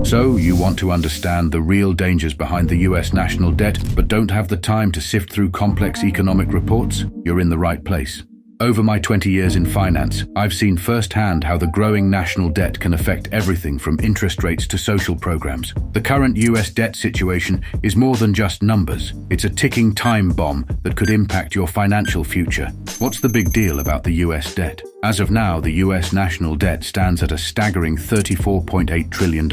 So, you want to understand the real dangers behind the US national debt, but don't have the time to sift through complex economic reports? You're in the right place. Over my 20 years in finance, I've seen firsthand how the growing national debt can affect everything from interest rates to social programs. The current US debt situation is more than just numbers. It's a ticking time bomb that could impact your financial future. What's the big deal about the US debt? As of now, the US national debt stands at a staggering $34.8 trillion.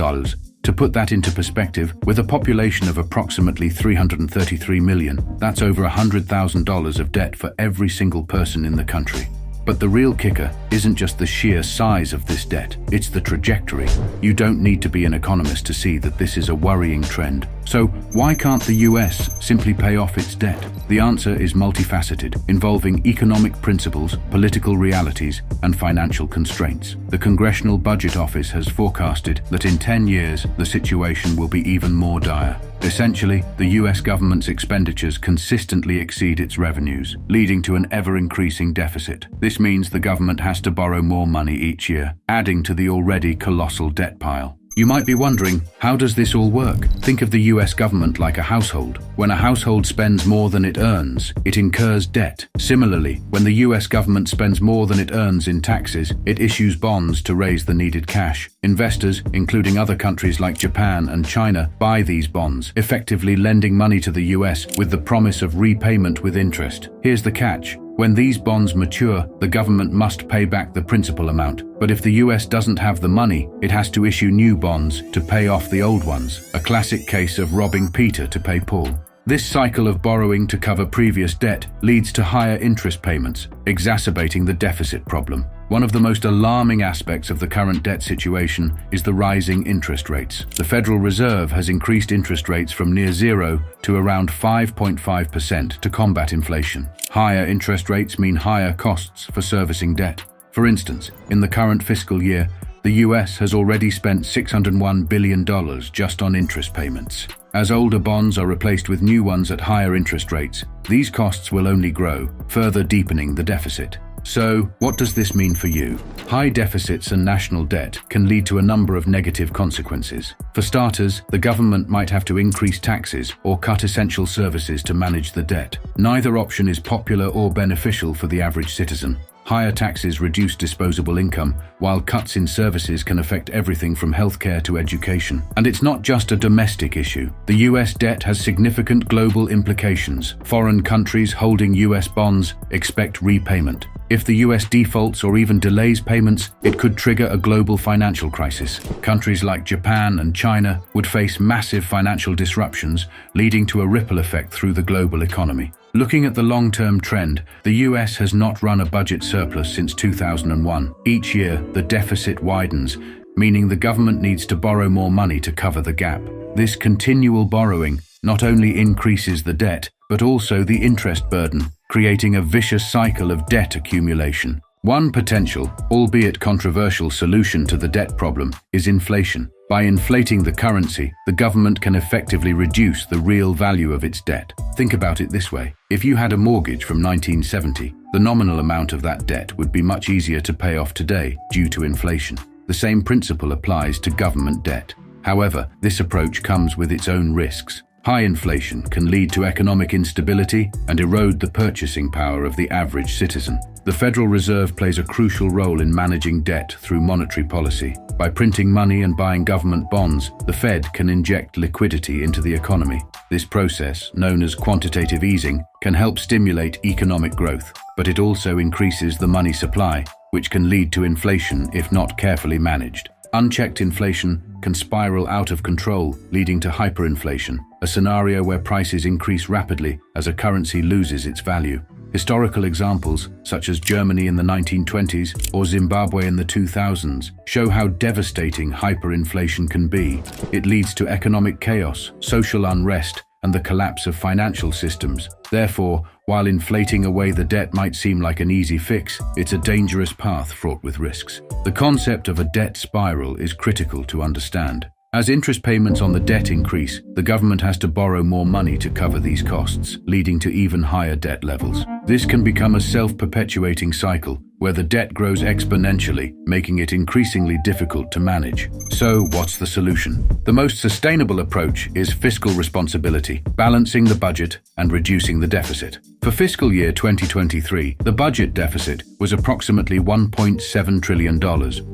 To put that into perspective, with a population of approximately 333 million, that's over $100,000 of debt for every single person in the country. But the real kicker isn't just the sheer size of this debt, it's the trajectory. You don't need to be an economist to see that this is a worrying trend. So why can't the US simply pay off its debt? The answer is multifaceted, involving economic principles, political realities, and financial constraints. The Congressional Budget Office has forecasted that in 10 years, the situation will be even more dire. Essentially, the US government's expenditures consistently exceed its revenues, leading to an ever-increasing deficit. This means the government has to borrow more money each year, adding to the already colossal debt pile. You might be wondering, how does this all work? Think of the US government like a household. When a household spends more than it earns, it incurs debt. Similarly, when the US government spends more than it earns in taxes, it issues bonds to raise the needed cash. Investors, including other countries like Japan and China, buy these bonds, effectively lending money to the US with the promise of repayment with interest. Here's the catch. When these bonds mature, the government must pay back the principal amount. But if the US doesn't have the money, it has to issue new bonds to pay off the old ones. A classic case of robbing Peter to pay Paul. This cycle of borrowing to cover previous debt leads to higher interest payments, exacerbating the deficit problem. One of the most alarming aspects of the current debt situation is the rising interest rates. The Federal Reserve has increased interest rates from near zero to around 5.5% to combat inflation. Higher interest rates mean higher costs for servicing debt. For instance, in the current fiscal year, the US has already spent $601 billion just on interest payments. As older bonds are replaced with new ones at higher interest rates, these costs will only grow, further deepening the deficit. So, what does this mean for you? High deficits and national debt can lead to a number of negative consequences. For starters, the government might have to increase taxes or cut essential services to manage the debt. Neither option is popular or beneficial for the average citizen. Higher taxes reduce disposable income, while cuts in services can affect everything from healthcare to education. And it's not just a domestic issue. The US debt has significant global implications. Foreign countries holding US bonds expect repayment. If the US defaults or even delays payments, it could trigger a global financial crisis. Countries like Japan and China would face massive financial disruptions, leading to a ripple effect through the global economy. Looking at the long-term trend, the US has not run a budget surplus since 2001. Each year, the deficit widens, meaning the government needs to borrow more money to cover the gap. This continual borrowing not only increases the debt, but also the interest burden, creating a vicious cycle of debt accumulation. One potential, albeit controversial solution to the debt problem is inflation. By inflating the currency, the government can effectively reduce the real value of its debt. Think about it this way. If you had a mortgage from 1970, the nominal amount of that debt would be much easier to pay off today due to inflation. The same principle applies to government debt. However, this approach comes with its own risks. High inflation can lead to economic instability and erode the purchasing power of the average citizen. The Federal Reserve plays a crucial role in managing debt through monetary policy. By printing money and buying government bonds, the Fed can inject liquidity into the economy. This process, known as quantitative easing, can help stimulate economic growth, but it also increases the money supply, which can lead to inflation if not carefully managed. Unchecked inflation can spiral out of control, leading to hyperinflation, a scenario where prices increase rapidly as a currency loses its value. Historical examples, such as Germany in the 1920s or Zimbabwe in the 2000s, show how devastating hyperinflation can be. It leads to economic chaos, social unrest, and the collapse of financial systems. Therefore, while inflating away the debt might seem like an easy fix, it's a dangerous path fraught with risks. The concept of a debt spiral is critical to understand. As interest payments on the debt increase, the government has to borrow more money to cover these costs, leading to even higher debt levels. This can become a self-perpetuating cycle, where the debt grows exponentially, making it increasingly difficult to manage. So, what's the solution? The most sustainable approach is fiscal responsibility, balancing the budget and reducing the deficit. For fiscal year 2023, the budget deficit was approximately $1.7 trillion,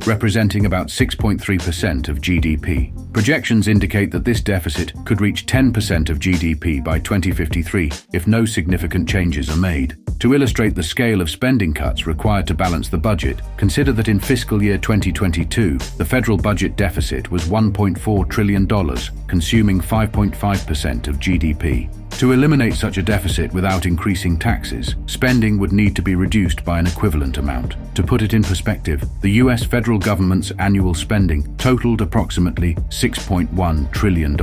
representing about 6.3% of GDP. Projections indicate that this deficit could reach 10% of GDP by 2053 if no significant changes are made. To illustrate the scale of spending cuts required to balance the budget, consider that in fiscal year 2022, the federal budget deficit was $1.4 trillion, consuming 5.5% of GDP. To eliminate such a deficit without increasing taxes, spending would need to be reduced by an equivalent amount. To put it in perspective, the US federal government's annual spending totaled approximately $6.1 trillion.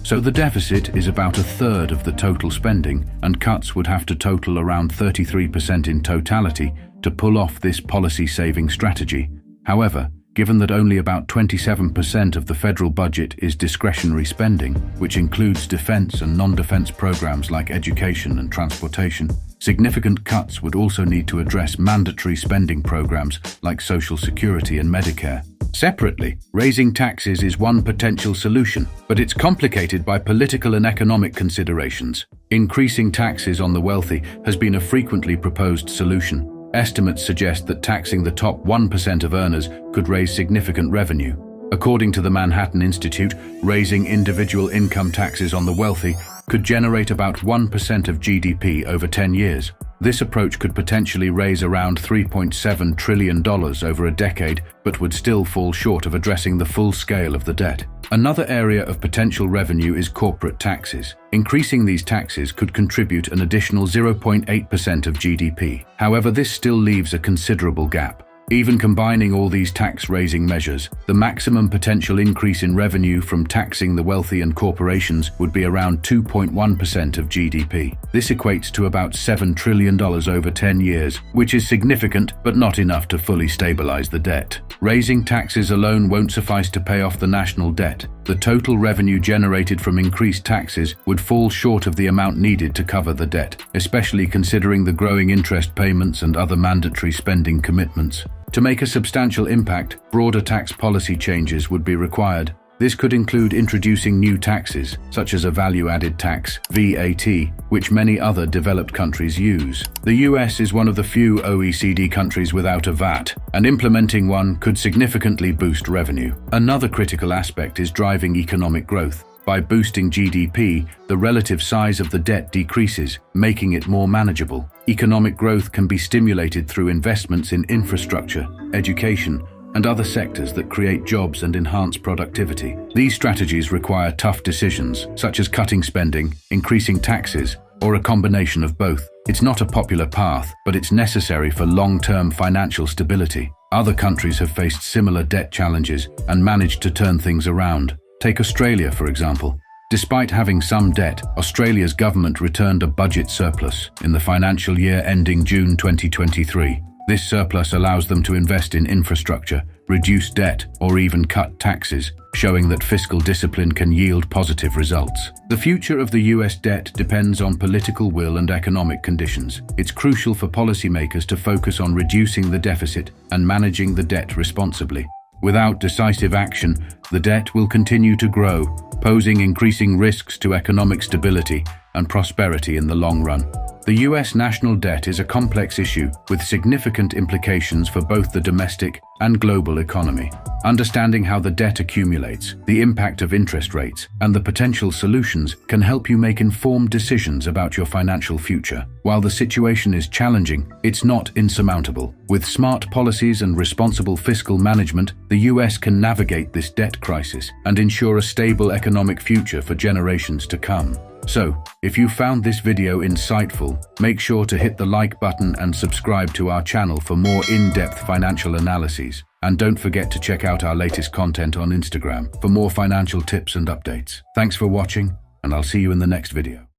So the deficit is about a third of the total spending, and cuts would have to total around 33% in totality to pull off this policy-saving strategy. However, given that only about 27% of the federal budget is discretionary spending, which includes defense and non-defense programs like education and transportation, significant cuts would also need to address mandatory spending programs like Social Security and Medicare. Separately, raising taxes is one potential solution, but it's complicated by political and economic considerations. Increasing taxes on the wealthy has been a frequently proposed solution. Estimates suggest that taxing the top 1% of earners could raise significant revenue. According to the Manhattan Institute, raising individual income taxes on the wealthy could generate about 1% of GDP over 10 years. This approach could potentially raise around $3.7 trillion over a decade, but would still fall short of addressing the full scale of the debt. Another area of potential revenue is corporate taxes. Increasing these taxes could contribute an additional 0.8% of GDP. However, this still leaves a considerable gap. Even combining all these tax-raising measures, the maximum potential increase in revenue from taxing the wealthy and corporations would be around 2.1% of GDP. This equates to about $7 trillion over 10 years, which is significant but not enough to fully stabilize the debt. Raising taxes alone won't suffice to pay off the national debt. The total revenue generated from increased taxes would fall short of the amount needed to cover the debt, especially considering the growing interest payments and other mandatory spending commitments. To make a substantial impact, broader tax policy changes would be required. This could include introducing new taxes, such as a value-added tax, VAT, which many other developed countries use. The US is one of the few OECD countries without a VAT, and implementing one could significantly boost revenue. Another critical aspect is driving economic growth. By boosting GDP, the relative size of the debt decreases, making it more manageable. Economic growth can be stimulated through investments in infrastructure, education, and other sectors that create jobs and enhance productivity. These strategies require tough decisions, such as cutting spending, increasing taxes, or a combination of both. It's not a popular path, but it's necessary for long-term financial stability. Other countries have faced similar debt challenges and managed to turn things around. Take Australia, for example. Despite having some debt, Australia's government returned a budget surplus in the financial year ending June 2023. This surplus allows them to invest in infrastructure, reduce debt, or even cut taxes, showing that fiscal discipline can yield positive results. The future of the US debt depends on political will and economic conditions. It's crucial for policymakers to focus on reducing the deficit and managing the debt responsibly. Without decisive action, the debt will continue to grow, posing increasing risks to economic stability and prosperity in the long run. The US national debt is a complex issue with significant implications for both the domestic and global economy. Understanding how the debt accumulates, the impact of interest rates, and the potential solutions can help you make informed decisions about your financial future. While the situation is challenging, it's not insurmountable. With smart policies and responsible fiscal management, the US can navigate this debt crisis and ensure a stable economic future for generations to come. So, if you found this video insightful, make sure to hit the like button and subscribe to our channel for more in-depth financial analyses. And don't forget to check out our latest content on Instagram for more financial tips and updates. Thanks for watching, and I'll see you in the next video.